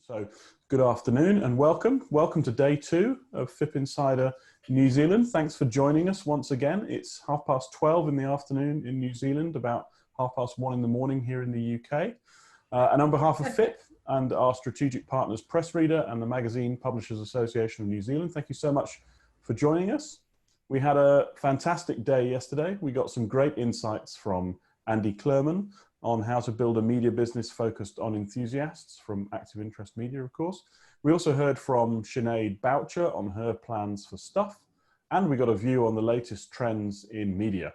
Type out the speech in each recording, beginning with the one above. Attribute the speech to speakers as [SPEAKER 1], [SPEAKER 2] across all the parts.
[SPEAKER 1] So good afternoon and welcome. Welcome to day 2 of FIPP Insider New Zealand. Thanks for joining us once again. It's 12:30 in the afternoon in New Zealand, about 1:30 in the morning here in the UK. And on behalf of FIPP and our strategic partners, Press Reader and the Magazine Publishers Association of New Zealand, thank you so much for joining us. We had a fantastic day yesterday. We got some great insights from Andy Clerman on how to build a media business focused on enthusiasts from Active Interest Media, of course. We also heard from Sinead Boucher on her plans for Stuff, and we got a view on the latest trends in media.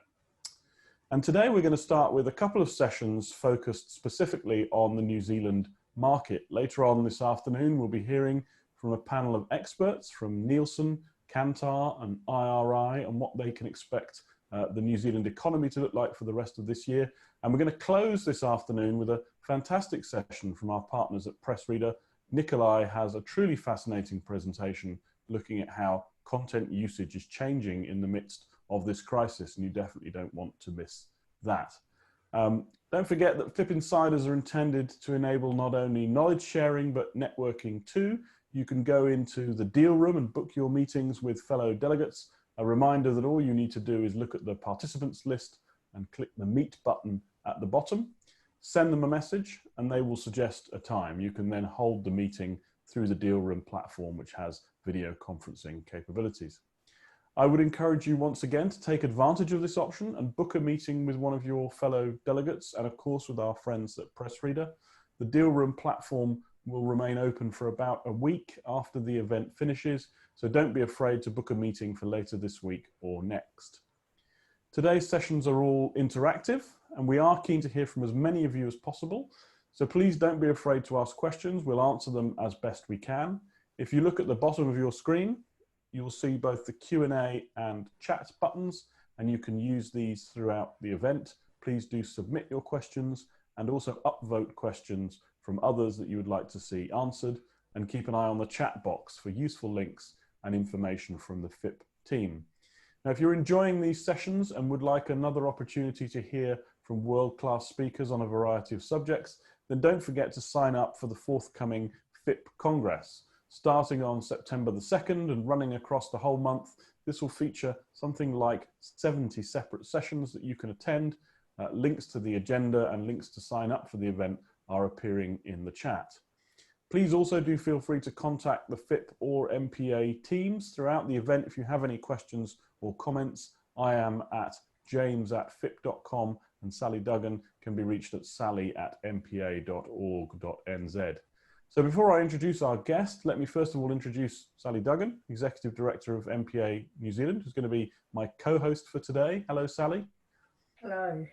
[SPEAKER 1] And today we're going to start with a couple of sessions focused specifically on the New Zealand market. Later on this afternoon, we'll be hearing from a panel of experts from Nielsen, Kantar and IRI on what they can expect the New Zealand economy to look like for the rest of this year. And we're going to close this afternoon with a fantastic session from our partners at Press Reader. Nikolai has a truly fascinating presentation looking at how content usage is changing in the midst of this crisis, and you definitely don't want to miss that. Don't forget that FIPP Insiders are intended to enable not only knowledge sharing, but networking too. You can go into the deal room and book your meetings with fellow delegates. A reminder that all you need to do is look at the participants list and click the Meet button at the bottom. Send them a message and they will suggest a time. You can then hold the meeting through the deal room platform, which has video conferencing capabilities. I would encourage you once again to take advantage of this option and book a meeting with one of your fellow delegates and of course with our friends at Press Reader. The deal room platform will remain open for about a week after the event finishes, so don't be afraid to book a meeting for later this week or next. Today's sessions are all interactive and we are keen to hear from as many of you as possible, so please don't be afraid to ask questions. We'll answer them as best we can. If you look at the bottom of your screen, you'll see both the Q&A and chat buttons, and you can use these throughout the event. Please do submit your questions and also upvote questions from others that you would like to see answered, and keep an eye on the chat box for useful links and information from the FIPP team. Now, if you're enjoying these sessions and would like another opportunity to hear from world-class speakers on a variety of subjects, then don't forget to sign up for the forthcoming FIPP Congress. Starting on September the 2nd and running across the whole month, this will feature something like 70 separate sessions that you can attend. Links to the agenda and links to sign up for the event are appearing in the chat. Please also do feel free to contact the FIPP or MPA teams throughout the event if you have any questions or comments. I am at james@fipp.com and Sally Duggan can be reached at sally@mpa.org.nz. So before I introduce our guest, let me first of all introduce Sally Duggan, Executive Director of MPA New Zealand, who's going to be my co-host for today. Hello, Sally.
[SPEAKER 2] Hello.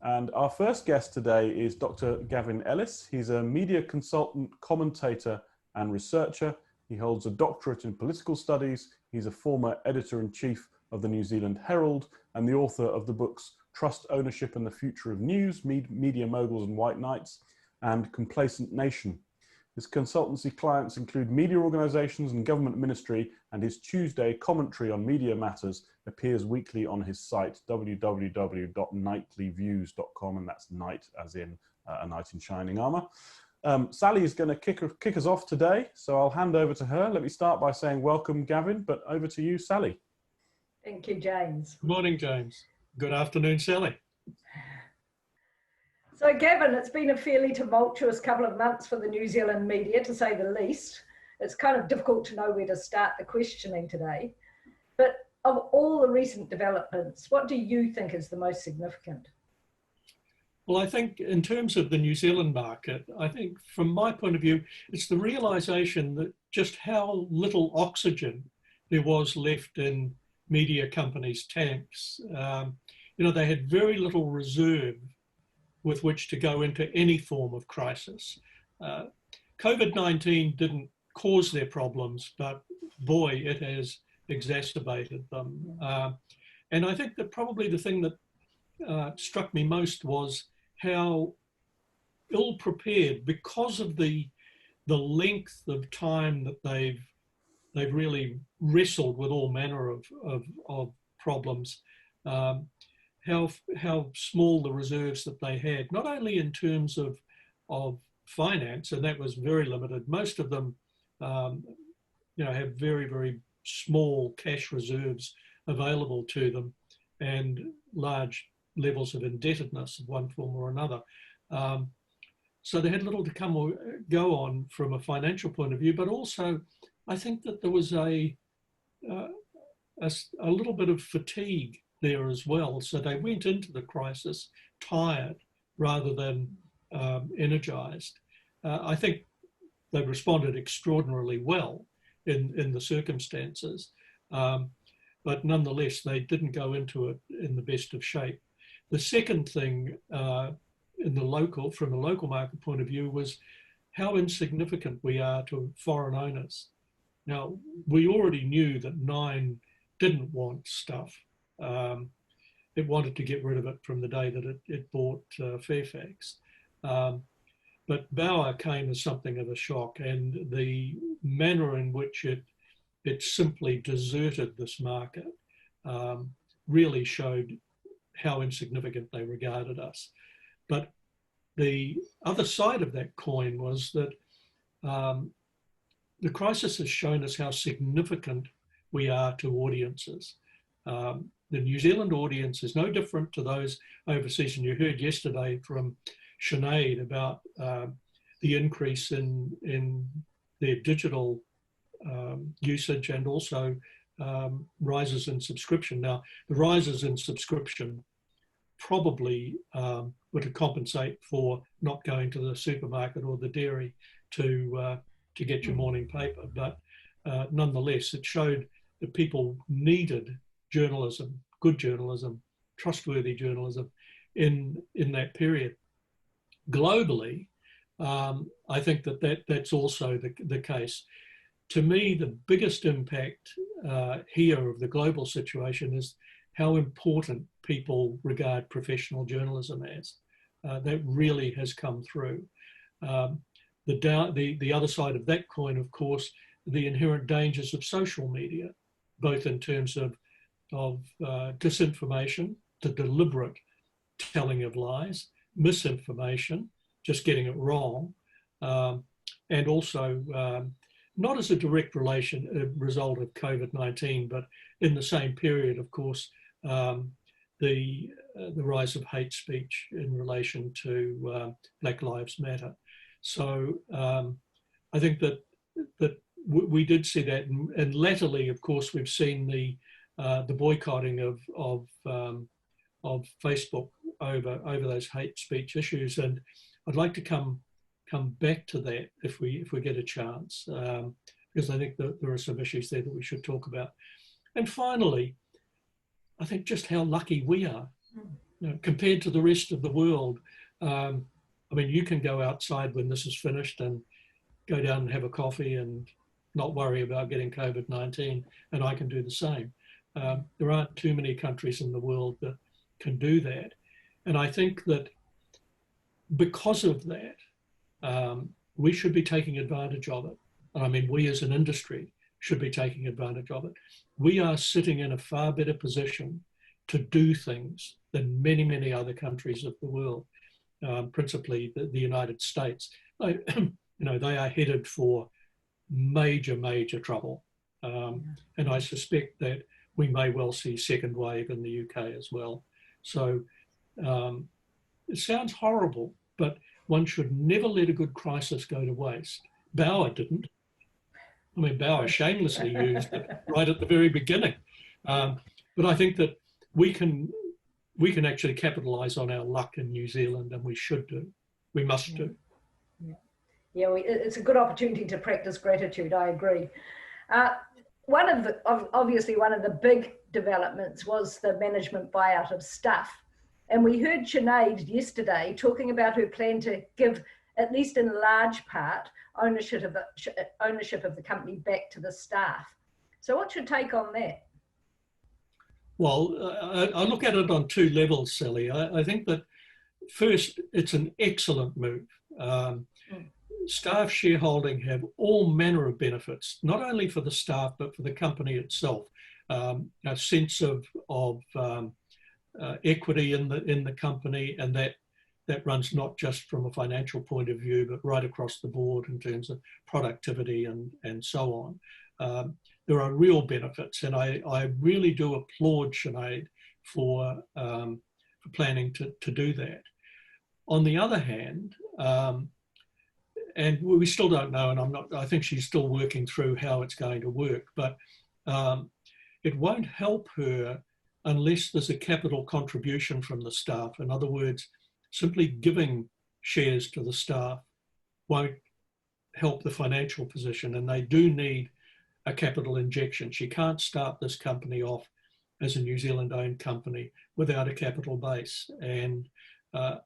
[SPEAKER 1] And our first guest today is Dr. Gavin Ellis. He's a media consultant, commentator, and researcher. He holds a doctorate in political studies. He's a former editor-in-chief of the New Zealand Herald and the author of the books Trust, Ownership and the Future of News, Media Moguls and White Knights, and Complacent Nation. His consultancy clients include media organisations and government ministry, and his Tuesday commentary on media matters appears weekly on his site, www.knightlyviews.com, and that's knight as in a knight in shining armour. Sally is going to kick us off today, so I'll hand over to her. Let me start by saying welcome, Gavin, but over to you, Sally.
[SPEAKER 2] Thank you, James.
[SPEAKER 3] Good morning, James. Good afternoon, Sally.
[SPEAKER 2] So, Gavin, it's been a fairly tumultuous couple of months for the New Zealand media, to say the least. It's kind of difficult to know where to start the questioning today. But of all the recent developments, what do you think is the most significant?
[SPEAKER 3] Well, I think in terms of the New Zealand market, I think from my point of view, it's the realisation that just how little oxygen there was left in media companies' tanks. They had very little reserve with which to go into any form of crisis. COVID-19 didn't cause their problems, but boy, it has exacerbated them. And I think that probably the thing that struck me most was how ill-prepared, because of the length of time that they've really wrestled with all manner of problems, how small the reserves that they had, not only in terms of finance, and that was very limited. Most of them, have very, very small cash reserves available to them and large levels of indebtedness of one form or another. So they had little to come or go on from a financial point of view, but also I think that there was a little bit of fatigue there as well. So they went into the crisis tired rather than energized. I think they responded extraordinarily well in the circumstances, but nonetheless, they didn't go into it in the best of shape. The second thing from the local market point of view was how insignificant we are to foreign owners. Now, we already knew that Nine didn't want stuff. It wanted to get rid of it from the day that it bought Fairfax. But Bauer came as something of a shock, and the manner in which it simply deserted this market really showed how insignificant they regarded us. But the other side of that coin was that the crisis has shown us how significant we are to audiences. The New Zealand audience is no different to those overseas, and you heard yesterday from Sinead about the increase in their digital usage and also rises in subscription. Now, the rises in subscription probably were to compensate for not going to the supermarket or the dairy to get your morning paper, but nonetheless, it showed that people needed journalism, good journalism, trustworthy journalism in that period. Globally, I think that's also the case. To me, the biggest impact here of the global situation is how important people regard professional journalism as. That really has come through. The other side of that coin, of course, the inherent dangers of social media, both in terms of disinformation, the deliberate telling of lies, misinformation, just getting it wrong, and also not as a direct result of COVID-19, but in the same period, of course, the rise of hate speech in relation to Black Lives Matter. So I think that we did see that, and latterly, of course, we've seen the boycotting of Facebook over those hate speech issues, and I'd like to come back to that if we get a chance, because I think that there are some issues there that we should talk about. And finally, I think just how lucky we are, compared to the rest of the world. I mean, you can go outside when this is finished and go down and have a coffee and not worry about getting COVID-19, and I can do the same. There aren't too many countries in the world that can do that. And I think that because of that, we should be taking advantage of it. I mean, we as an industry should be taking advantage of it. We are sitting in a far better position to do things than many, many other countries of the world, principally the United States. They are headed for major, major trouble. And I suspect that we may well see second wave in the UK as well. So it sounds horrible, but one should never let a good crisis go to waste. Bauer didn't. I mean, Bauer shamelessly used it right at the very beginning. But I think that we can actually capitalise on our luck in New Zealand, and we should do. We must do.
[SPEAKER 2] It's a good opportunity to practice gratitude. I agree. Obviously one of the big developments was the management buyout of Stuff. And we heard Sinead yesterday talking about her plan to give, at least in large part, ownership of the company back to the staff. So what's your take on that?
[SPEAKER 3] Well, I look at it on two levels, Sally. I think that first, it's an excellent move. Staff shareholding have all manner of benefits, not only for the staff, but for the company itself. A sense of equity in the company, and that that runs not just from a financial point of view, but right across the board in terms of productivity and so on. There are real benefits, and I really do applaud Sinead for planning to do that. On the other hand, and we still don't know, and I think she's still working through how it's going to work, but it won't help her unless there's a capital contribution from the staff. In other words, simply giving shares to the staff won't help the financial position, and they do need a capital injection. She can't start this company off as a New Zealand-owned company without a capital base, and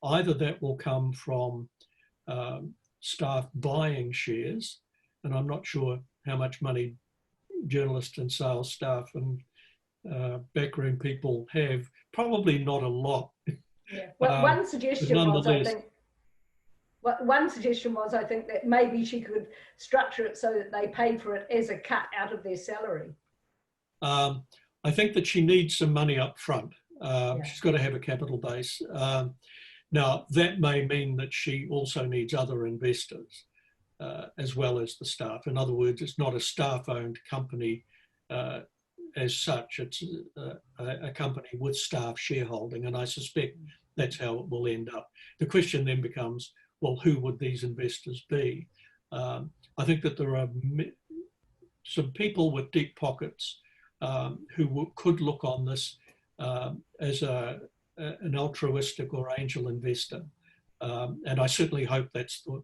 [SPEAKER 3] either that will come from staff buying shares, and I'm not sure how much money journalists and sales staff and backroom people have, probably not a lot.
[SPEAKER 2] Yeah. Well, one suggestion was, I think that maybe she could structure it so that they paid for it as a cut out of their salary.
[SPEAKER 3] I think that she needs some money up front. She's got to have a capital base. Now, that may mean that she also needs other investors as well as the staff. In other words, it's not a staff-owned company as such. It's a company with staff shareholding, and I suspect that's how it will end up. The question then becomes, well, who would these investors be? I think that there are some people with deep pockets who could look on this as an altruistic or angel investor, and I certainly hope that's the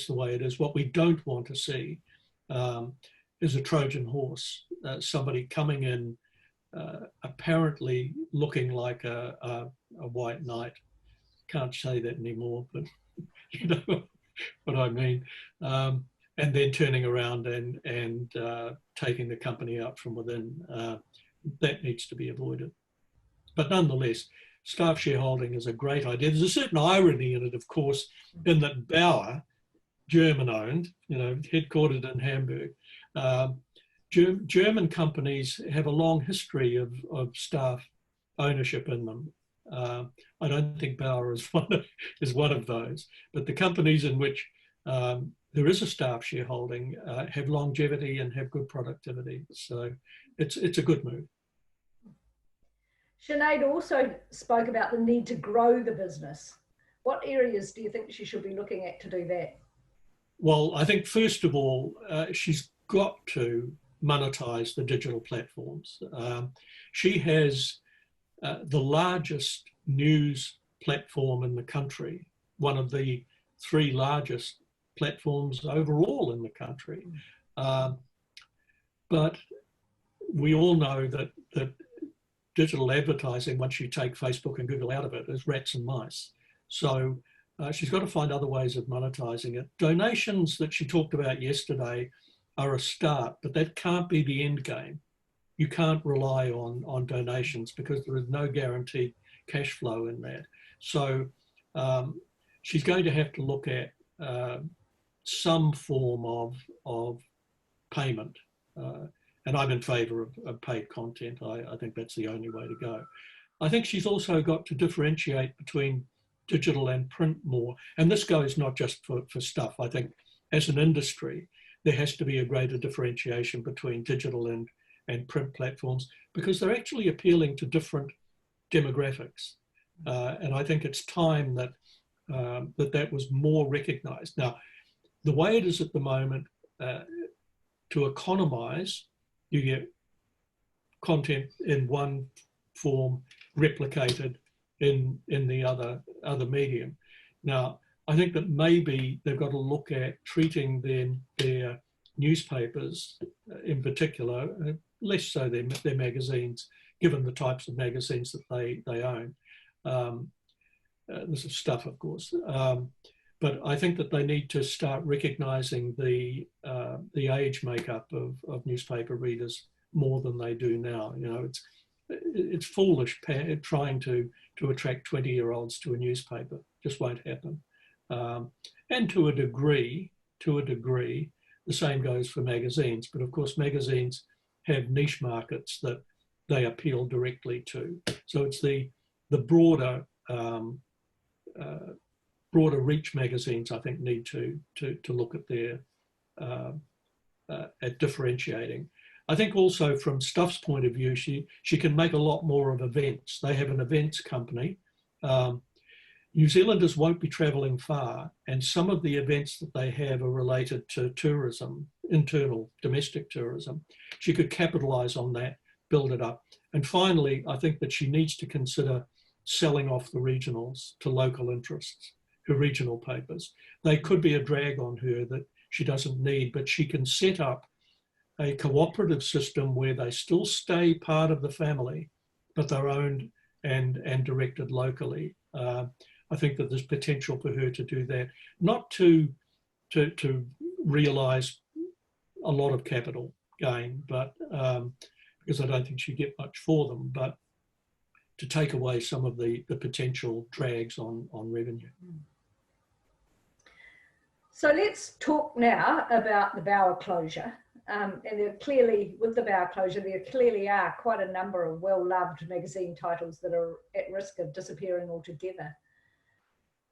[SPEAKER 3] way it is. What we don't want to see is a Trojan horse, somebody coming in apparently looking like a white knight. Can't say that anymore, but you know what I mean. And then turning around and taking the company out from within. That needs to be avoided. But nonetheless, staff shareholding is a great idea. There's a certain irony in it, of course, in that Bauer, German-owned, you know, headquartered in Hamburg, German companies have a long history of staff ownership in them. I don't think Bauer is one of those, but the companies in which there is a staff shareholding have longevity and have good productivity. So it's a good move.
[SPEAKER 2] Sinead also spoke about the need to grow the business. What areas do you think she should be looking at to do that?
[SPEAKER 3] Well, I think first of all, she's got to monetize the digital platforms. She has the largest news platform in the country, one of the 3 largest platforms overall in the country. But we all know that digital advertising, once you take Facebook and Google out of it, is rats and mice. So she's got to find other ways of monetizing it. Donations that she talked about yesterday are a start, but that can't be the end game. You can't rely on donations because there is no guaranteed cash flow in that. So she's going to have to look at some form of payment. And I'm in favour of paid content. I think that's the only way to go. I think she's also got to differentiate between digital and print more. And this goes not just for stuff. I think as an industry, there has to be a greater differentiation between digital and print platforms because they're actually appealing to different demographics. And I think it's time that that was more recognised. Now, the way it is at the moment, to economise, you get content in one form replicated in the other medium. Now, I think that maybe they've got to look at treating their newspapers in particular, less so their magazines, given the types of magazines that they own. This is stuff, of course. But I think that they need to start recognising the age makeup of newspaper readers more than they do now. You know, it's foolish trying to attract 20-year-olds to a newspaper. Just won't happen. And to a degree, the same goes for magazines. But of course, magazines have niche markets that they appeal directly to. So it's the broader broader reach magazines, I think, need to look at their at differentiating. I think also from Stuff's point of view, she can make a lot more of events. They have an events company. New Zealanders won't be travelling far, and some of the events that they have are related to tourism, internal domestic tourism. She could capitalise on that, build it up. And finally, I think that she needs to consider selling off the regionals to local interests, her regional papers. They could be a drag on her that she doesn't need, but she can set up a cooperative system where they still stay part of the family, but they're owned and directed locally. I think that there's potential for her to do that, not to realise a lot of capital gain, but because I don't think she'd get much for them, but to take away some of the potential drags on revenue.
[SPEAKER 2] So let's talk now about the Bauer closure. And there clearly, with the Bauer closure, there clearly are quite a number of well-loved magazine titles that are at risk of disappearing altogether.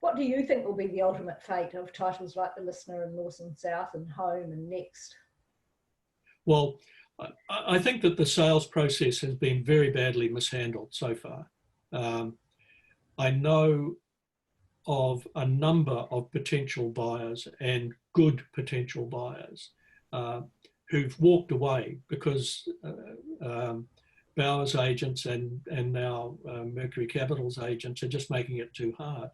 [SPEAKER 2] What do you think will be the ultimate fate of titles like The Listener and North and South and Home and Next?
[SPEAKER 3] Well, I think that the sales process has been very badly mishandled so far. I know of a number of potential buyers and good potential buyers who've walked away because Bauer's agents and now Mercury Capital's agents are just making it too hard.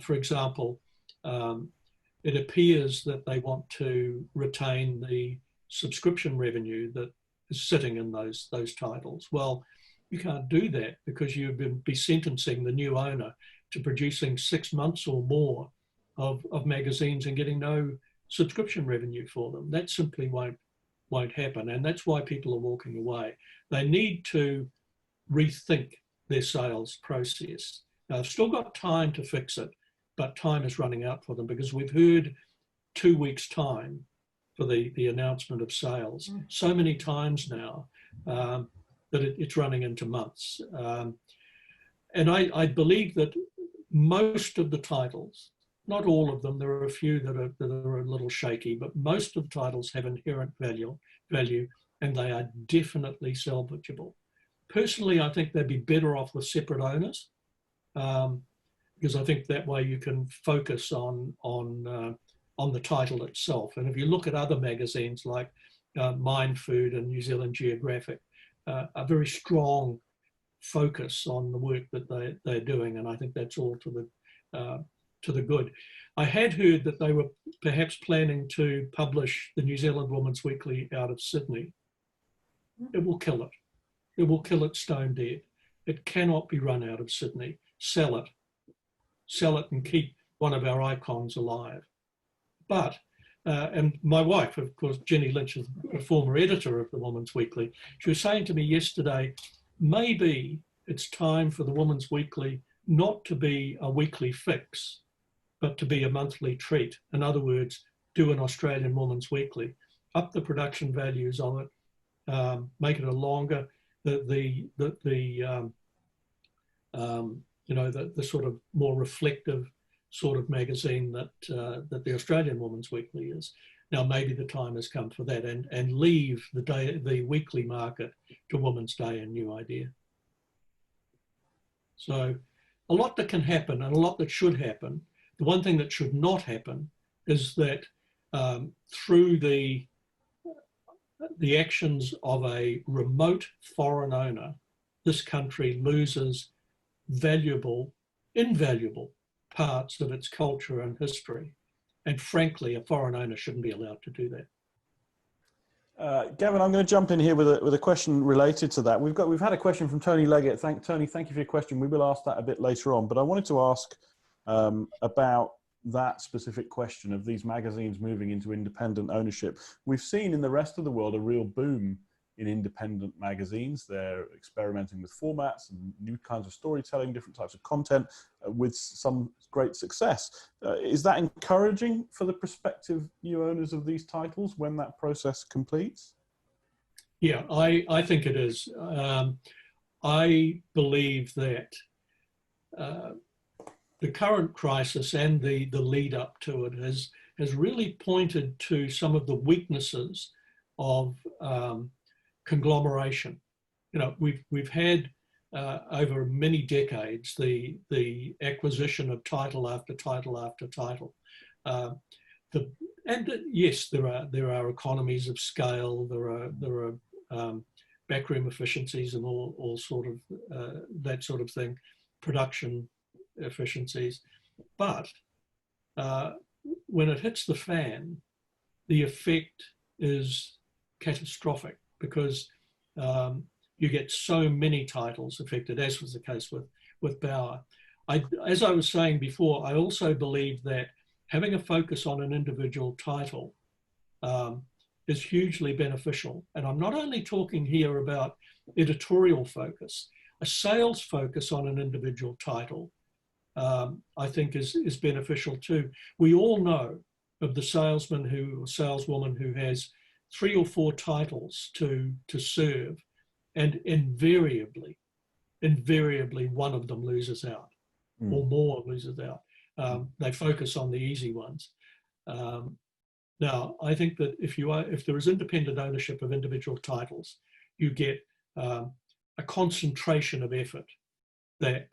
[SPEAKER 3] For example, it appears that they want to retain the subscription revenue that is sitting in those titles. Well, you can't do that because you'd be sentencing the new owner to producing 6 months or more of magazines and getting no subscription revenue for them. That simply won't happen, and that's why people are walking away. They need to rethink their sales process. Now, they've still got time to fix it, but time is running out for them because we've heard 2 weeks' time for the announcement of sales so many times now that it's running into months. And I believe that most of the titles, not all of them, there are a few that are a little shaky, but most of the titles have inherent value and they are definitely salvageable. Personally, I think they'd be better off with separate owners because I think that way you can focus on the title itself. And if you look at other magazines like Mind Food and New Zealand Geographic, a very strong focus on the work that they're doing, and I think that's all to the good. I had heard that they were perhaps planning to publish the New Zealand Woman's Weekly out of Sydney. It will kill it. It will kill it stone dead. It cannot be run out of Sydney. Sell it. Sell it and keep one of our icons alive. But, and my wife, of course, Jenny Lynch, is a former editor of the Woman's Weekly. She was saying to me yesterday, maybe it's time for the Woman's Weekly not to be a weekly fix, but to be a monthly treat. In other words, do an Australian Woman's Weekly, up the production values on it, make it a longer, the sort of more reflective sort of magazine that the Australian Woman's Weekly is. Now maybe the time has come for that, and leave the weekly market to Women's Day and New Idea. So a lot that can happen and a lot that should happen. The one thing that should not happen is that through the actions of a remote foreign owner, this country loses invaluable parts of its culture and history. And frankly, a foreign owner shouldn't be allowed to do that.
[SPEAKER 1] Gavin, I'm going to jump in here with a question related to that. We've had a question from Tony Leggett. Tony, thank you for your question. We will ask that a bit later on, but I wanted to ask about that specific question of these magazines moving into independent ownership. We've seen in the rest of the world a real boom in independent magazines. They're experimenting with formats and new kinds of storytelling, different types of content with some great success. Is that encouraging for the prospective new owners of these titles when that process completes?
[SPEAKER 3] Yeah, I think it is. I believe that the current crisis and the lead up to it has really pointed to some of the weaknesses of conglomeration. You know, we've had over many decades the acquisition of title after title after title. Yes, there are economies of scale. There are backroom efficiencies and all sort of that sort of thing, production efficiencies. But when it hits the fan, the effect is catastrophic, because you get so many titles affected, as was the case with Bauer. As I was saying before, I also believe that having a focus on an individual title is hugely beneficial. And I'm not only talking here about editorial focus, a sales focus on an individual title, I think is beneficial too. We all know of the salesman or saleswoman who has 3 or 4 titles to serve, and invariably one of them loses out, or more loses out. They focus on the easy ones. Now, I think that if there is independent ownership of individual titles, you get a concentration of effort that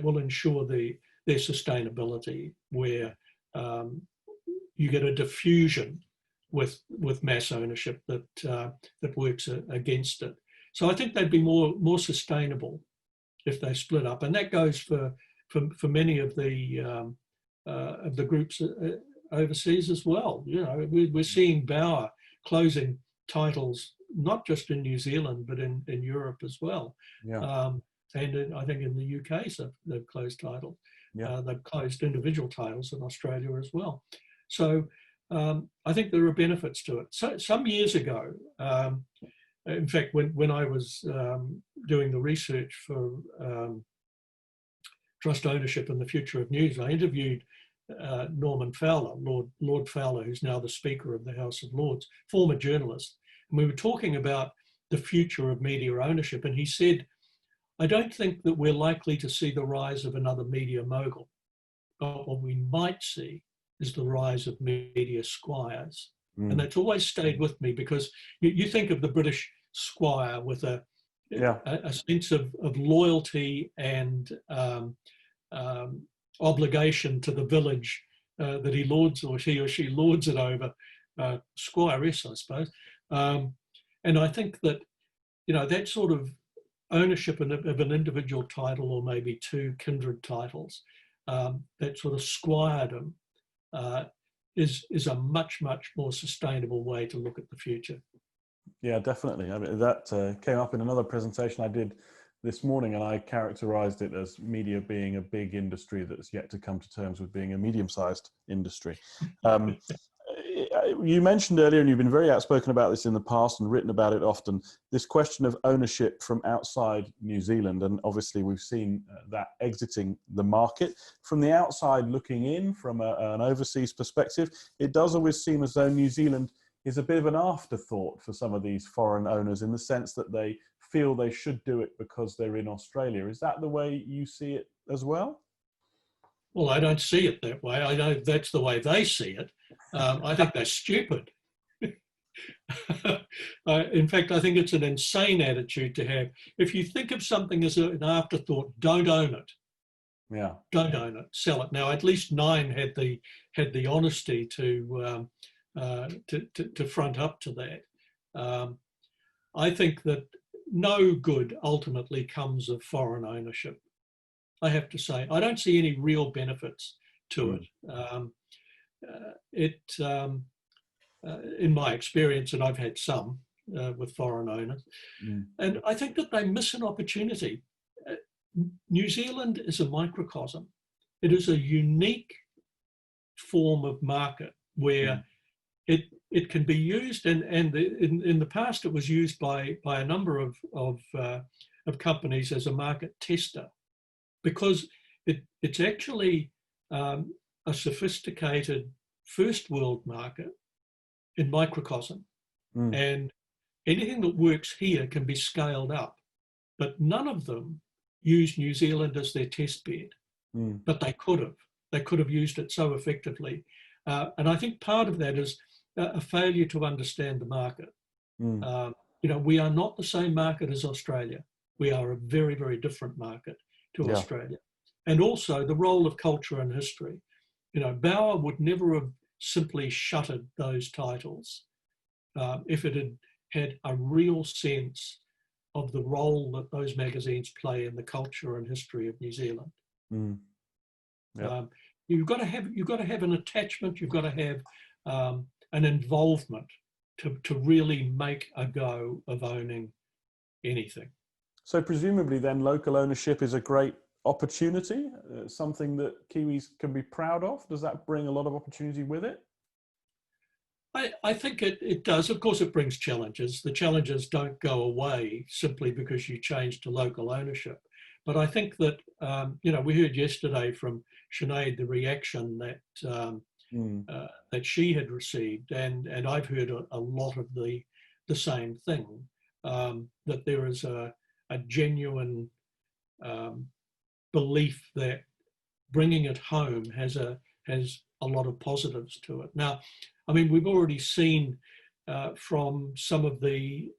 [SPEAKER 3] will ensure their sustainability, where you get a diffusion with mass ownership that works against it. So I think they'd be more sustainable if they split up, and that goes for many of the groups overseas as well. You know, we're seeing Bauer closing titles not just in New Zealand but in Europe as well. Yeah. And I think in the UK, so they've closed titles. Yeah. They've closed individual titles in Australia as well. So I think there are benefits to it. So some years ago, in fact, when I was doing the research for trust ownership and the future of news, I interviewed Norman Fowler, Lord Fowler, who's now the Speaker of the House of Lords, former journalist. And we were talking about the future of media ownership, and he said, I don't think that we're likely to see the rise of another media mogul. But what we might see is the rise of media squires. And that's always stayed with me, because you think of the British squire with a sense of loyalty and obligation to the village that he lords, or he or she lords it over, squiress, I suppose. And I think that, you know, that sort of ownership of an individual title, or maybe 2 kindred titles, that sort of squiredom is a much more sustainable way to look at the future.
[SPEAKER 1] Yeah, definitely. I mean, that came up in another presentation I did this morning, and I characterized it as media being a big industry that's yet to come to terms with being a medium-sized industry. You mentioned earlier, and you've been very outspoken about this in the past and written about it often, this question of ownership from outside New Zealand. And obviously we've seen that exiting the market. From the outside looking in, from an overseas perspective, it does always seem as though New Zealand is a bit of an afterthought for some of these foreign owners, in the sense that they feel they should do it because they're in Australia. Is that the way you see it as well?
[SPEAKER 3] Well, I don't see it that way. I know that's the way they see it. I think they're stupid. In fact, I think it's an insane attitude to have. If you think of something as an afterthought, don't own it. Yeah. Don't own it. Sell it. Now, at least Nine had the honesty to front up to that. I think that no good ultimately comes of foreign ownership. I have to say, I don't see any real benefits to it. In my experience, and I've had some with foreign owners, and I think that they miss an opportunity. New Zealand is a microcosm. It is a unique form of market where it can be used, and in the past it was used by a number of companies as a market tester, because it's actually a sophisticated first world market in microcosm, and anything that works here can be scaled up, but none of them use New Zealand as their test bed. but they could have. They could have used it so effectively. And I think part of that is a failure to understand the market. We are not the same market as Australia. We are a very, very different market to Australia. And also the role of culture and history. Bauer would never have simply shuttered those titles if it had a real sense of the role that those magazines play in the culture and history of New Zealand. You've got to have an attachment. You've got to have an involvement to really make a go of owning anything.
[SPEAKER 1] So presumably then local ownership is a great opportunity, something that Kiwis can be proud of. Does that bring a lot of opportunity with it?
[SPEAKER 3] I think it does. Of course, it brings challenges. The challenges don't go away simply because you change to local ownership. But I think that, we heard yesterday from Sinead the reaction that she had received, and I've heard a lot of the same thing, that there is a genuine belief that bringing it home has a lot of positives to it. Now, I mean, we've already seen from some of the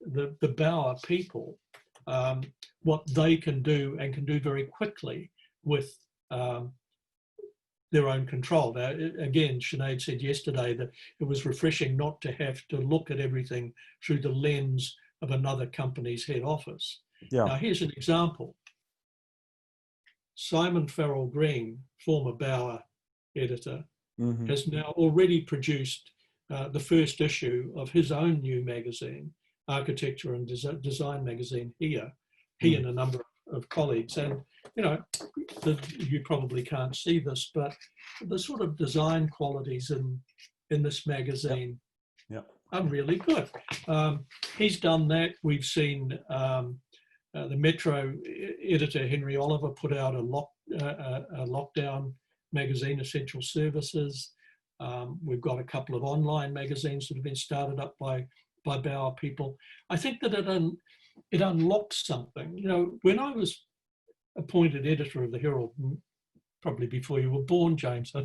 [SPEAKER 3] Bauer people what they can do, and can do very quickly with their own control. Now, again, Sinead said yesterday that it was refreshing not to have to look at everything through the lens of another company's head office. Now, here's an example. Simon Farrell Green, former Bauer editor, has now already produced the first issue of his own new magazine, Architecture and Design magazine here. He and a number of colleagues, and you probably can't see this, but the sort of design qualities in this magazine are really good. He's done that. We've seen the Metro editor Henry Oliver put out a lockdown magazine, Essential Services. We've got a couple of online magazines that have been started up by Bauer people. I think that it unlocks something. When I was appointed editor of the Herald, probably before you were born, James. I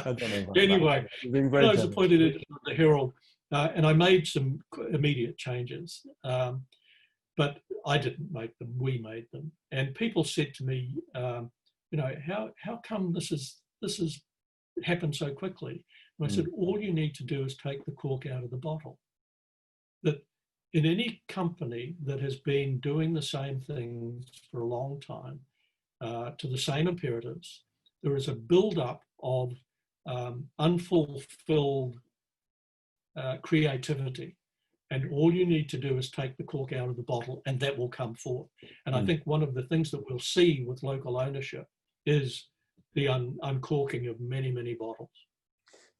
[SPEAKER 3] don't know. Anyway, when I was appointed editor of the Herald, and I made some immediate changes, but I didn't make them. We made them, and people said to me, how come this has happened so quickly? And I said, all you need to do is take the cork out of the bottle. That in any company that has been doing the same things for a long time, to the same imperatives, there is a build-up of unfulfilled creativity. And all you need to do is take the cork out of the bottle, and that will come forth. And I think one of the things that we'll see with local ownership is the uncorking of many, many bottles.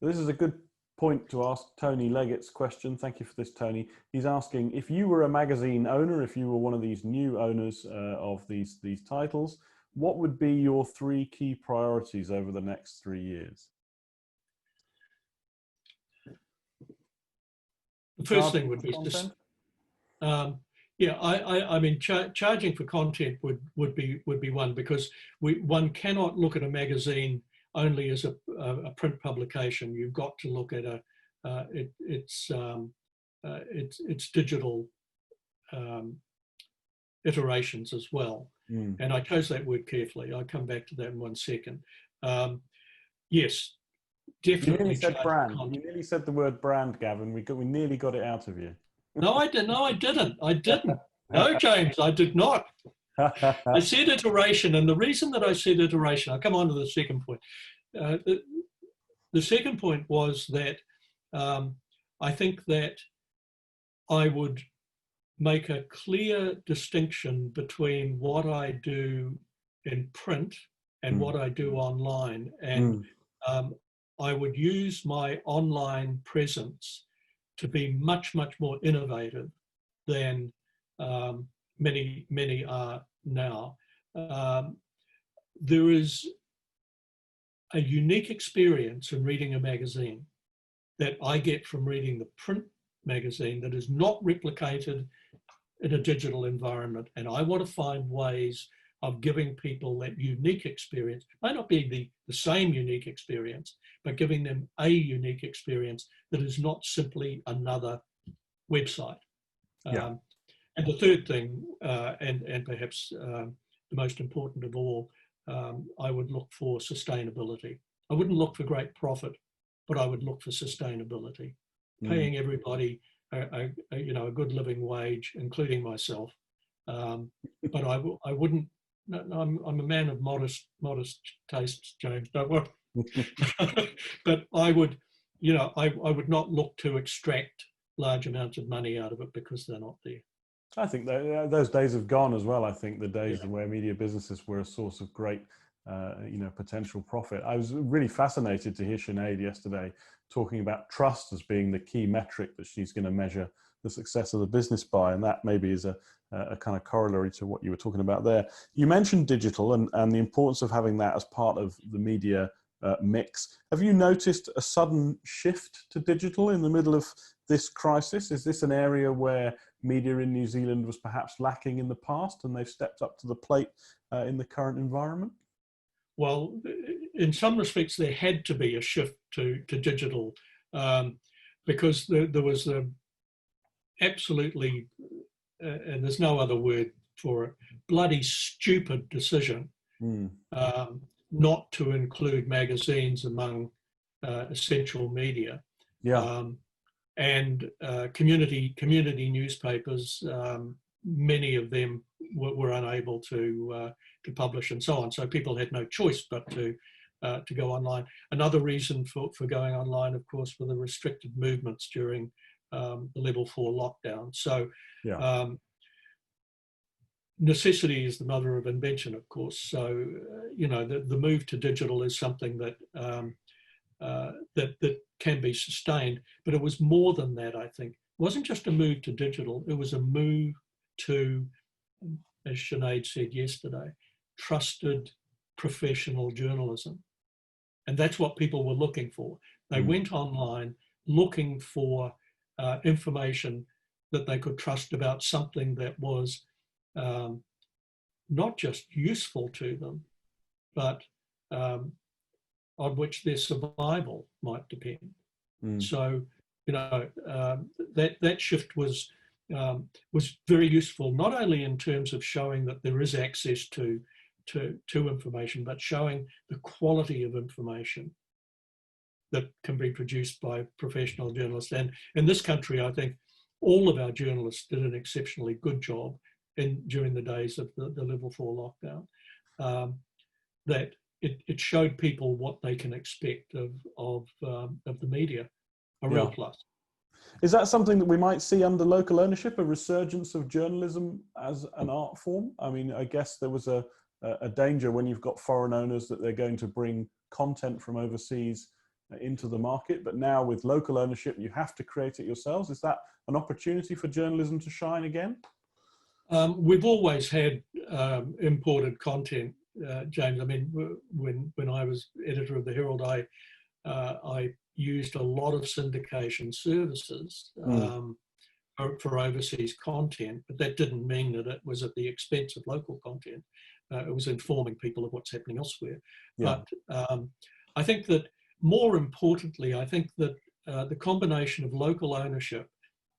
[SPEAKER 1] This is a good point to ask Tony Leggett's question. Thank you for this, Tony. He's asking, if you were a magazine owner, if you were one of these new owners of these titles, what would be your 3 key priorities over the next 3 years?
[SPEAKER 3] The first thing would be this. I mean, charging for content would be one, because one cannot look at a magazine only as a print publication. You've got to look at its digital iterations as well. And I chose that word carefully. I'll come back to that in 1 second. Yes, definitely.
[SPEAKER 1] You nearly said brand. You nearly said the word brand, Gavin. We nearly got it out of you.
[SPEAKER 3] No, I didn't. No, I didn't. No, James, I did not. I said iteration, and the reason that I said iteration, I'll come on to the second point. The second point was that I think that I would make a clear distinction between what I do in print and what I do online. And I would use my online presence to be much, much more innovative than many are now. There is a unique experience in reading a magazine that I get from reading the print magazine that is not replicated in a digital environment. And I want to find ways of giving people that unique experience. It may not be the same unique experience, but giving them a unique experience that is not simply another website.
[SPEAKER 1] Yeah.
[SPEAKER 3] And the third thing, and perhaps the most important of all, I would look for sustainability. I wouldn't look for great profit, but I would look for sustainability, paying everybody a good living wage, including myself. But I wouldn't. I'm a man of modest tastes, James. Don't worry. But I would not look to extract large amounts of money out of it because they're not there.
[SPEAKER 1] I think those days have gone as well. I think the days where media businesses were a source of great, potential profit. I was really fascinated to hear Sinead yesterday talking about trust as being the key metric that she's going to measure the success of the business by, and that maybe is a kind of corollary to what you were talking about there. You mentioned digital and the importance of having that as part of the media mix. Have you noticed a sudden shift to digital in the middle of this crisis? Is this an area where media in New Zealand was perhaps lacking in the past and they've stepped up to the plate in the current environment?
[SPEAKER 3] Well, in some respects, there had to be a shift to digital because there was a absolutely, and there's no other word for it, bloody stupid decision not to include magazines among essential media.
[SPEAKER 1] Yeah.
[SPEAKER 3] And community newspapers, many of them were unable to publish and so on. So people had no choice but to go online. Another reason for going online, of course, were the restricted movements during the level 4 lockdown. So necessity is the mother of invention, of course. So the move to digital is something that that can be sustained, but it was more than that. I think it wasn't just a move to digital; it was a move to, as Sinead said yesterday, trusted professional journalism, and that's what people were looking for. They went online looking for information that they could trust about something that was not just useful to them, but on which their survival might depend. So, that shift was very useful, not only in terms of showing that there is access to information, but showing the quality of information that can be produced by professional journalists. And in this country, I think all of our journalists did an exceptionally good job during the days of the level 4 lockdown. That it showed people what they can expect of the media, a real plus.
[SPEAKER 1] Is that something that we might see under local ownership, a resurgence of journalism as an art form? I mean, I guess there was a danger when you've got foreign owners that they're going to bring content from overseas into the market, but now with local ownership, you have to create it yourselves. Is that an opportunity for journalism to shine again?
[SPEAKER 3] We've always had imported content, James. I mean, when I was editor of the Herald, I used a lot of syndication services for overseas content, but that didn't mean that it was at the expense of local content. It was informing people of what's happening elsewhere. Yeah. But I think that more importantly, I think that the combination of local ownership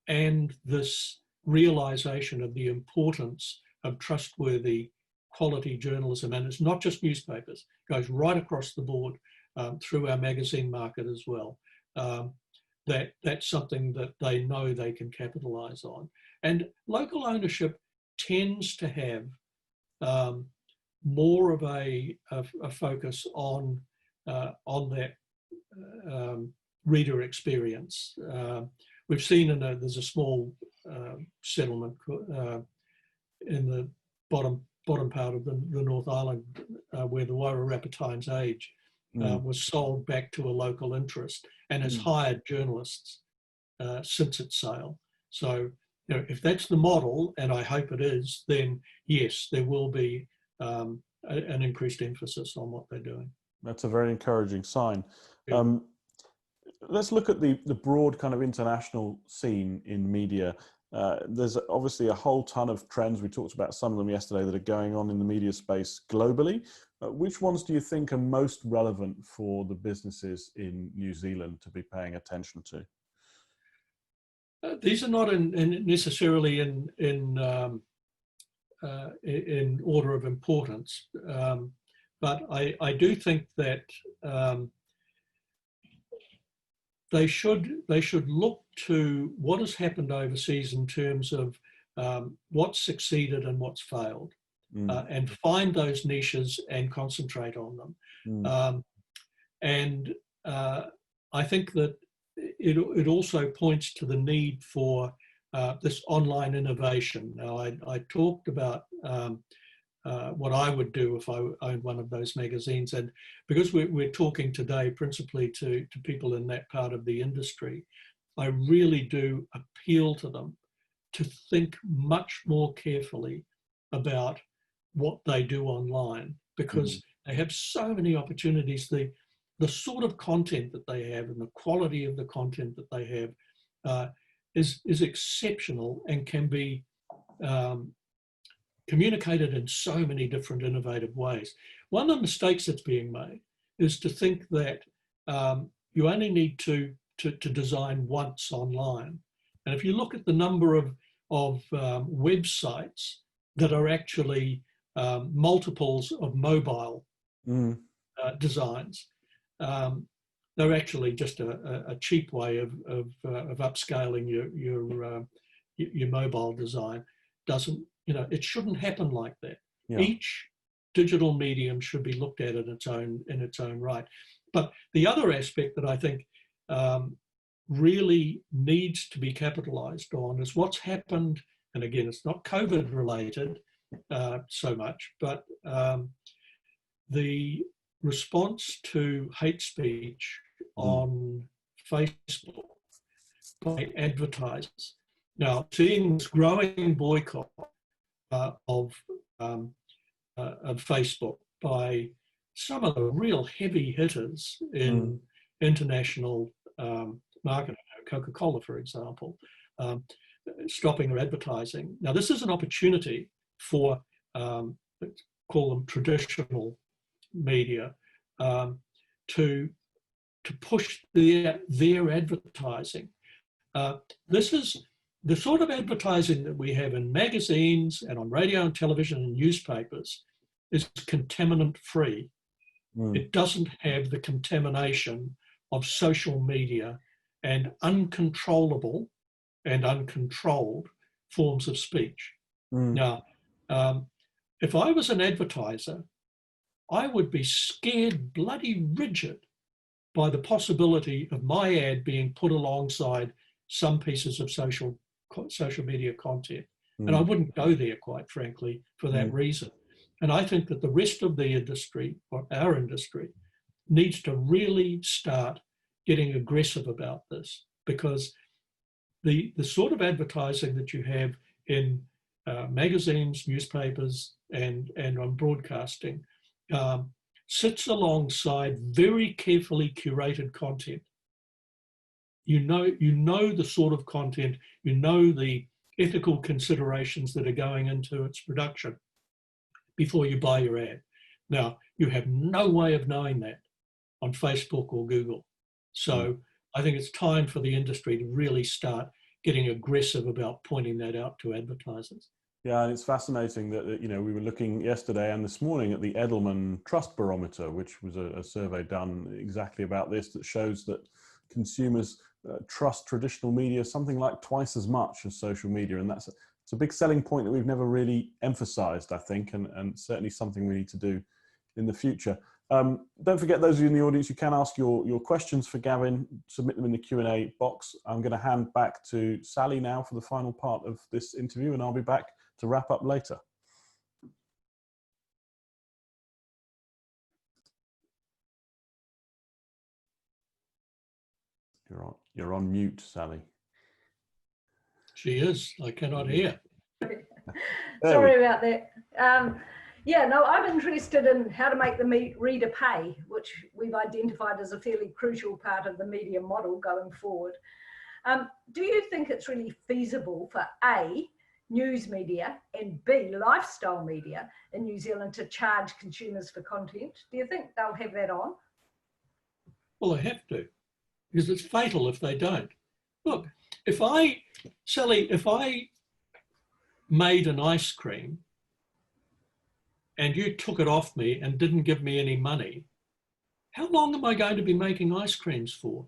[SPEAKER 3] and this realization of the importance of trustworthy quality journalism, and it's not just newspapers, it goes right across the board through our magazine market as well. That's something that they know they can capitalize on. And local ownership tends to have more of a focus on that reader experience. We've seen there's a small settlement in the bottom part of the North Island where the Wairarapa Times Age was sold back to a local interest and has hired journalists since its sale. So, if that's the model, and I hope it is, then yes, there will be an increased emphasis on what they're doing.
[SPEAKER 1] That's a very encouraging sign.
[SPEAKER 3] Yeah.
[SPEAKER 1] Let's look at the broad kind of international scene in media. There's obviously a whole ton of trends. We talked about some of them yesterday that are going on in the media space globally. Which ones do you think are most relevant for the businesses in New Zealand to be paying attention to?
[SPEAKER 3] These are not necessarily in order of importance, but I do think that they should look to what has happened overseas in terms of what's succeeded and what's failed, and find those niches and concentrate on them. And I think that it also points to the need for this online innovation. Now, I talked about what I would do if I owned one of those magazines, and because we're talking today principally to people in that part of the industry, I really do appeal to them to think much more carefully about what they do online, because they have so many opportunities. The sort of content that they have and the quality of the content that they have is exceptional and can be communicated in so many different innovative ways. One of the mistakes that's being made is to think that you only need to design once online. And if you look at the number of websites that are actually multiples of mobile designs, they're actually just a cheap way of upscaling your mobile design. It shouldn't happen like that. Yeah. Each digital medium should be looked at in its own right. But the other aspect that I think really needs to be capitalized on is what's happened, and again, it's not COVID related so much, but the response to hate speech on Facebook by advertisers. Now, seeing this growing boycott of Facebook by some of the real heavy hitters in international marketing, Coca-Cola, for example, stopping their advertising. Now, this is an opportunity for, call them traditional media, to push their advertising. This is the sort of advertising that we have in magazines and on radio and television and newspapers is contaminant free. It doesn't have the contamination of social media and uncontrollable and uncontrolled forms of speech. Now, if I was an advertiser, I would be scared bloody rigid by the possibility of my ad being put alongside some pieces of social media content. And I wouldn't go there, quite frankly, for that reason. And I think that the rest of the industry, or our industry, needs to really start getting aggressive about this, because the sort of advertising that you have in magazines, newspapers, and on broadcasting sits alongside very carefully curated content. You know the sort of content, you know the ethical considerations that are going into its production before you buy your ad. Now, you have no way of knowing that on Facebook or Google. So I think it's time for the industry to really start getting aggressive about pointing that out to advertisers.
[SPEAKER 1] Yeah, and it's fascinating that, we were looking yesterday and this morning at the Edelman Trust Barometer, which was a survey done exactly about this, that shows that consumers trust traditional media something like twice as much as social media. And it's a big selling point that we've never really emphasized, I think, and certainly something we need to do in the future. Don't forget, those of you in the audience, you can ask your questions for Gavin, submit them in the Q&A box. I'm going to hand back to Sally now for the final part of this interview, and I'll be back to wrap up later. You're on mute, Sally.
[SPEAKER 3] She is. I cannot hear.
[SPEAKER 2] Sorry about that. I'm interested in how to make the reader pay, which we've identified as a fairly crucial part of the media model going forward. Do you think it's really feasible for A, news media, and B, lifestyle media in New Zealand to charge consumers for content? Do you think they'll have that on?
[SPEAKER 3] Well, they have to, because it's fatal if they don't. Look, if I made an ice cream and you took it off me and didn't give me any money, how long am I going to be making ice creams for?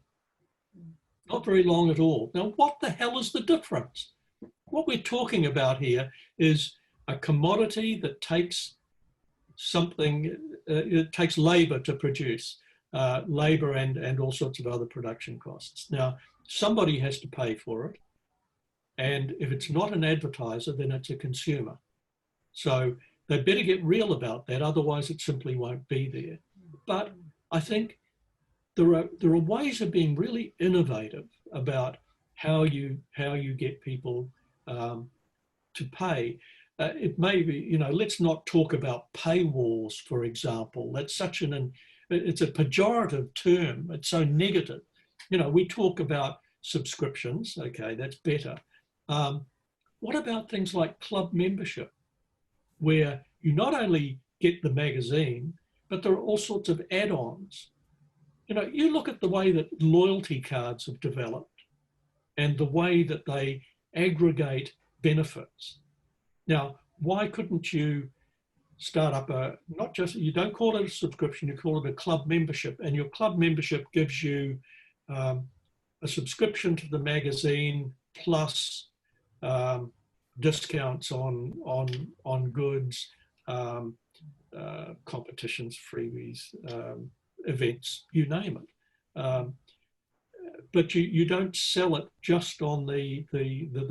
[SPEAKER 3] Not very long at all. Now, what the hell is the difference? What we're talking about here is a commodity that takes something, it takes labor to produce, labor and all sorts of other production costs. Now, somebody has to pay for it. And if it's not an advertiser, then it's a consumer. So they better get real about that, otherwise it simply won't be there. But I think there are ways of being really innovative about how you get people to pay. It may be, you know, let's not talk about paywalls, for example. That's such it's a pejorative term. It's so negative. You know, we talk about subscriptions. Okay, that's better. What about things like club membership, where you not only get the magazine, but there are all sorts of add-ons. You know, you look at the way that loyalty cards have developed and the way that they aggregate benefits. Now, why couldn't you start up you don't call it a subscription, you call it a club membership, and your club membership gives you a subscription to the magazine plus discounts on goods, competitions, freebies, events, you name it. But you don't sell it just on the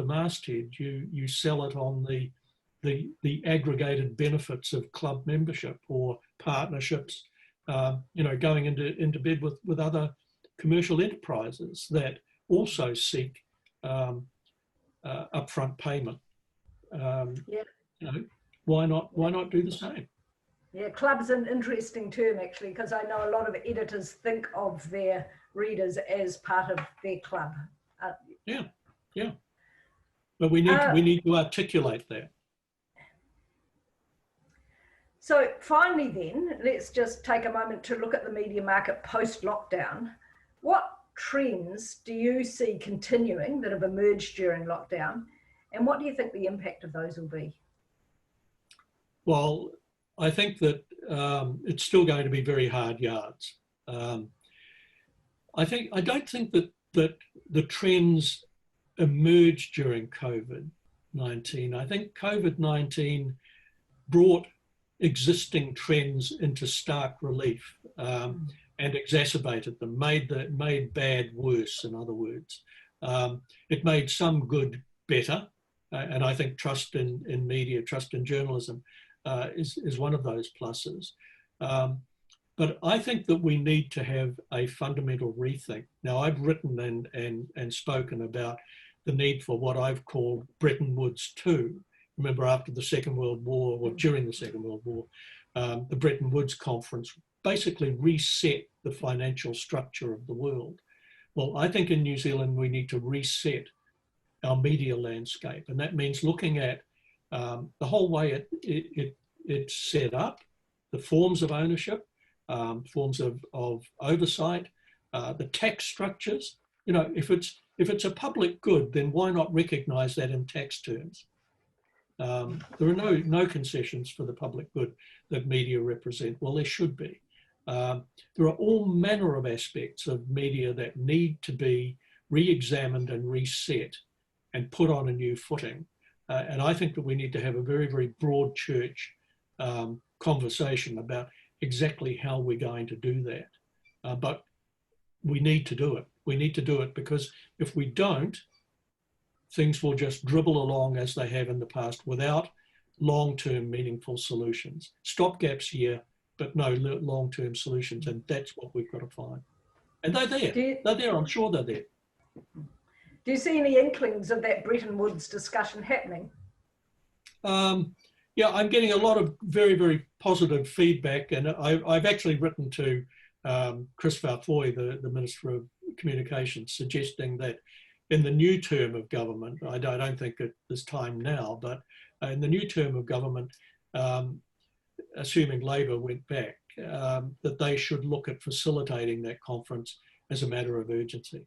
[SPEAKER 3] masthead. You sell it on the aggregated benefits of club membership or partnerships. You know, going into bed with other commercial enterprises that also seek upfront payment.
[SPEAKER 2] Yeah.
[SPEAKER 3] You know, why not do the same?
[SPEAKER 2] Yeah, club's an interesting term actually, because I know a lot of editors think of their readers as part of their club.
[SPEAKER 3] Yeah. But we need to articulate that.
[SPEAKER 2] So finally then, let's just take a moment to look at the media market post-lockdown. What trends do you see continuing that have emerged during lockdown? And what do you think the impact of those will be?
[SPEAKER 3] Well, I think that it's still going to be very hard yards. I don't think that the trends emerged during COVID-19. I think COVID-19 brought existing trends into stark relief and exacerbated them, made bad worse, in other words. It made some good better, and I think trust in media, trust in journalism is one of those pluses. But I think that we need to have a fundamental rethink. Now, I've written and spoken about the need for what I've called Bretton Woods 2. Remember, after the Second World War, or during the Second World War, the Bretton Woods Conference basically reset the financial structure of the world. Well, I think in New Zealand, we need to reset our media landscape. And that means looking at the whole way it's set up, the forms of ownership, forms of oversight, the tax structures. You know, if it's a public good, then why not recognize that in tax terms? There are no concessions for the public good that media represent. Well, there should be. There are all manner of aspects of media that need to be re-examined and reset and put on a new footing. And I think that we need to have a very, very broad church conversation about exactly how we're going to do that. But we need to do it. We need to do it because if we don't, things will just dribble along as they have in the past without long-term meaningful solutions. Stopgaps here, but no long-term solutions. And that's what we've got to find. And they're there. They're there. I'm sure they're there.
[SPEAKER 2] Do you see any inklings of that Bretton Woods discussion happening?
[SPEAKER 3] Yeah, I'm getting a lot of very, very positive feedback. And I've actually written to Chris Farfoy, the Minister of Communications, suggesting that in the new term of government, I don't think it is time now, but in the new term of government, assuming Labor went back, that they should look at facilitating that conference as a matter of urgency.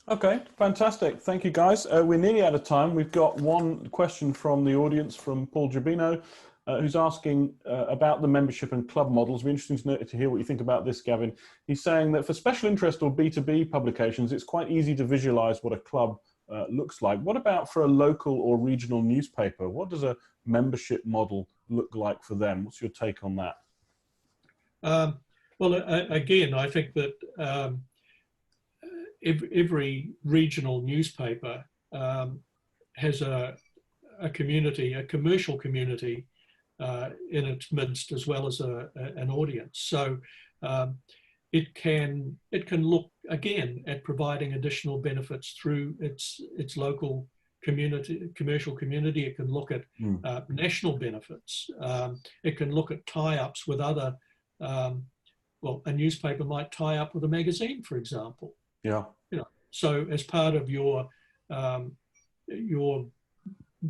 [SPEAKER 1] Okay, fantastic. Thank you, guys. We're nearly out of time. We've got one question from the audience from Paul Girbino, who's asking about the membership and club models. It'd be interesting to hear what you think about this, Gavin. He's saying that for special interest or B2B publications, it's quite easy to visualize what a club looks like. What about for a local or regional newspaper? What does a membership model look like for them? What's your take on that?
[SPEAKER 3] Well, again, I think that every regional newspaper has a community, a commercial community in its midst, as well as an audience. So it can look again at providing additional benefits through its local community, commercial community. It can look at national benefits. It can look at tie-ups with other. Well, a newspaper might tie up with a magazine, for example.
[SPEAKER 1] Yeah.
[SPEAKER 3] You know, so as part of your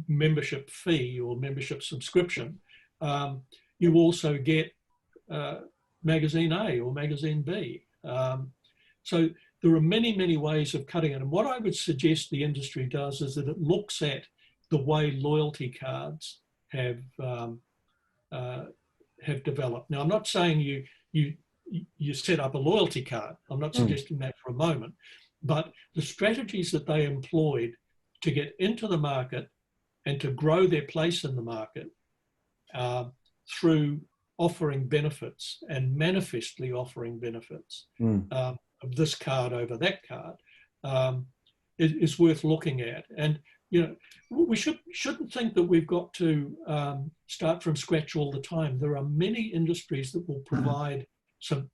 [SPEAKER 3] membership fee or membership subscription, you also get magazine A or magazine B. So there are many ways of cutting it. And what I would suggest the industry does is that it looks at the way loyalty cards have developed. Now, I'm not saying you set up a loyalty card. I'm not suggesting that for a moment, but the strategies that they employed to get into the market and to grow their place in the market through offering benefits and manifestly offering benefits of this card over that card is worth looking at. And you know, we shouldn't think that we've got to start from scratch all the time. There are many industries that will provide some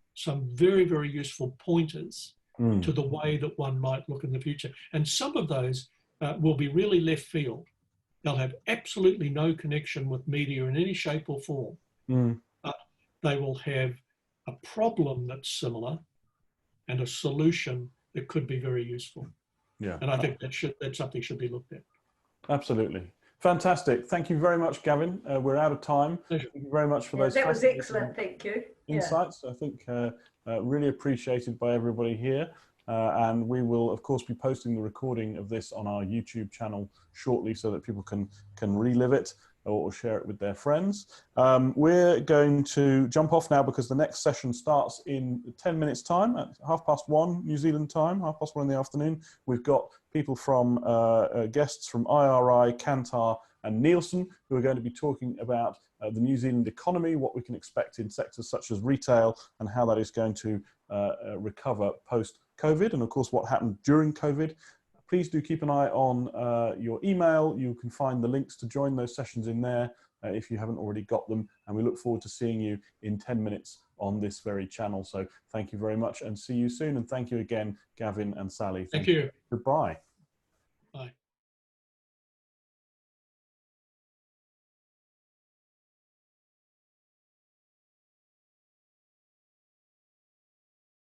[SPEAKER 3] very useful pointers to the way that one might look in the future. And some of those will be really left field. They'll have absolutely no connection with media in any shape or form. But they will have a problem that's similar and a solution that could be very useful. Yeah. And I think that something should be looked at.
[SPEAKER 1] Absolutely. Fantastic. Thank you very much, Gavin. We're out of time. Thank you very much for those.
[SPEAKER 2] That was excellent. Thank you.
[SPEAKER 1] Insights. I think really appreciated by everybody here. And we will, of course, be posting the recording of this on our YouTube channel shortly so that people can relive it or share it with their friends. We're going to jump off now because the next session starts in 10 minutes time at 1:30 New Zealand time, 1:30 in the afternoon. We've got people from guests from IRI, Kantar and Nielsen who are going to be talking about the New Zealand economy, what we can expect in sectors such as retail and how that is going to recover post-COVID, and of course what happened during COVID. Please do keep an eye on your email. You can find the links to join those sessions in there if you haven't already got them. And we look forward to seeing you in 10 minutes on this very channel. So thank you very much and see you soon. And thank you again, Gavin and Sally.
[SPEAKER 3] Thank you.
[SPEAKER 1] Goodbye.